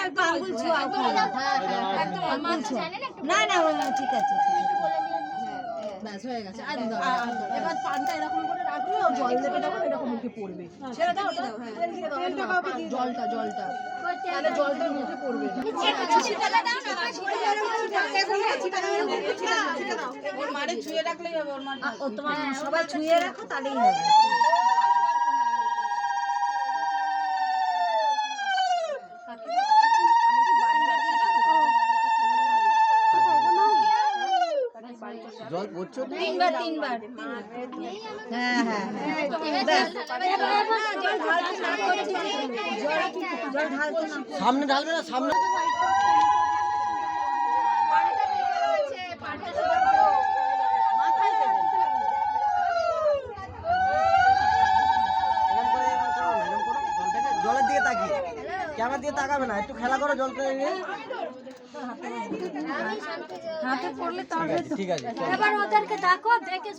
একটু আঙ্গুল ছোঁয়া না না ঠিক আছে ব্যাস হয়ে গেছে আর দাও এবার পানটা এরকম করে রাখবে ও জল দেবে তখন এরকম মুখে পড়বে সেটা দাও জলটা তাহলে জলটা মুখে পড়বে ওর মারে ছুঁয়ে রাখলেই হবে ওর মা ও তোমার সবাই ছুঁয়ে রাখো তাহলেই হবে জল পড়ছো তিনবার হ্যাঁ হ্যাঁ সামনে ঢালবে না সামনে জলের দিকে তাকিয়ে ক্যামেরা দিয়ে তাকাবে না একটু খেলা করো জলটা নিয়ে হাতে পড়লে ঠিক আছে এবার ওদেরকে ডাকো দেখে